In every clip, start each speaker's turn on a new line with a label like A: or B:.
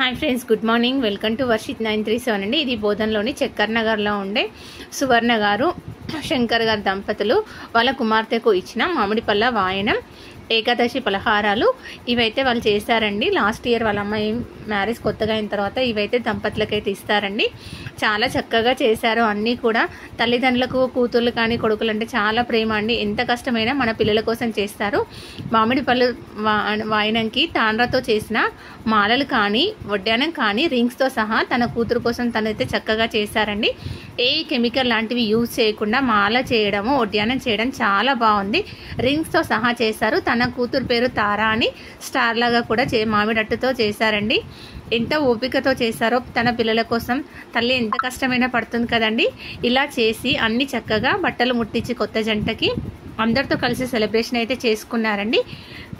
A: Hi friends, good morning. Welcome to Varshith 937 అండి. ఇది బోధన్లోని చక్కర్ నగర్లో ఉండే సువర్ణ గారు, శంకర్ గారు దంపతులు వాళ్ళ కుమార్తెకు ఇచ్చిన మామిడిపళ్ళ వాయనం ఏకాదశి పలహారాలు ఇవైతే వాళ్ళు చేశారండి. లాస్ట్ ఇయర్ వాళ్ళ అమ్మాయి మ్యారేజ్ కొత్తగా అయిన తర్వాత ఇవైతే దంపతులకైతే ఇస్తారండి. చాలా చక్కగా చేశారు. అన్నీ కూడా తల్లిదండ్రులకు కూతుర్లు కానీ కొడుకులు అంటే చాలా ప్రేమ అండి. ఎంత కష్టమైనా మన పిల్లల కోసం చేస్తారు. మామిడి పళ్ళు వాయనంకి తాండ్రతో చేసిన మాలలు కానీ వడ్డానం కానీ రింగ్స్తో సహా తన కూతురు కోసం తనైతే చక్కగా చేశారండి. ఏ కెమికల్ లాంటివి యూజ్ చేయకుండా మాల చేయడము వడ్డానం చేయడం చాలా బాగుంది. రింగ్స్తో సహా చేశారు. తన కూతురు పేరు తారా అని స్టార్ లాగా కూడా మామిడట్టుతో చేశారండి. ఎంత ఓపికతో చేశారో తన పిల్లల కోసం. తల్లి ఎంత కష్టమైనా పడుతుంది కదండి. ఇలా చేసి అన్ని చక్కగా బట్టలు ముట్టించి కొత్త జంటకి అందరితో కలిసి సెలబ్రేషన్ అయితే చేసుకున్నారండి.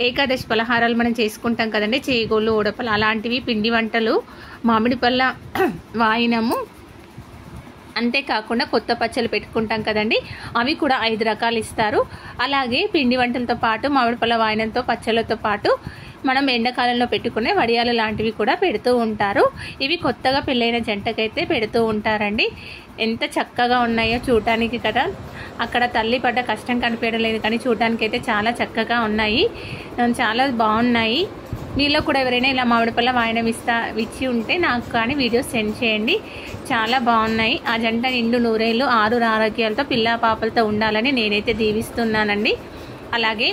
A: ఏకాదశి పలహారాలు మనం చేసుకుంటాం కదండి, చేగోళ్ళు ఉడపలు అలాంటివి, పిండి వంటలు, మామిడి పళ్ళ వాయినము, అంతేకాకుండా కొత్త పచ్చళ్ళు పెట్టుకుంటాం కదండి, అవి కూడా 5 రకాలు ఇస్తారు. అలాగే పిండి వంటలతో పాటు మామిడి పళ్ళ వాయనంతో పచ్చళ్ళతో పాటు మనం ఎండాకాలంలో పెట్టుకునే వడియాలు లాంటివి కూడా పెడుతూ ఉంటారు. ఇవి కొత్తగా పెళ్ళైన జంటకైతే పెడుతూ ఉంటారండి. ఎంత చక్కగా ఉన్నాయో చూడటానికి కదా. అక్కడ తల్లి పడ్డ కష్టం కనిపించడం లేదు, కానీ చూడటానికి అయితే చాలా చక్కగా ఉన్నాయి, చాలా బాగున్నాయి. మీలో కూడా ఎవరైనా ఇలా మామిడి పళ్ళ వాయనం ఇచ్చి ఉంటే నాకు కానీ వీడియోస్ సెండ్ చేయండి. చాలా బాగున్నాయి. ఆ జంట నిండు నూరేళ్ళు 6 ఆరోగ్యాలతో పిల్ల పాపలతో ఉండాలని నేనైతే దీవిస్తున్నానండి. అలాగే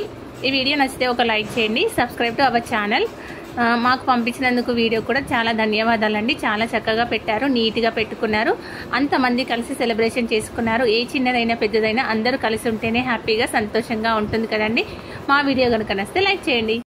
A: ఈ వీడియో నచ్చితే ఒక లైక్ చేయండి. Subscribe to our channel. మాకు పంపించినందుకు వీడియో కూడా చాలా ధన్యవాదాలండి. చాలా చక్కగా పెట్టారు, నీట్గా పెట్టుకున్నారు. అంతమంది కలిసి సెలబ్రేషన్ చేసుకున్నారు. ఏ చిన్నదైనా పెద్దదైనా అందరూ కలిసి ఉంటేనే హ్యాపీగా సంతోషంగా ఉంటుంది కదండి. మా వీడియో కనుక నచ్చితే లైక్ చేయండి.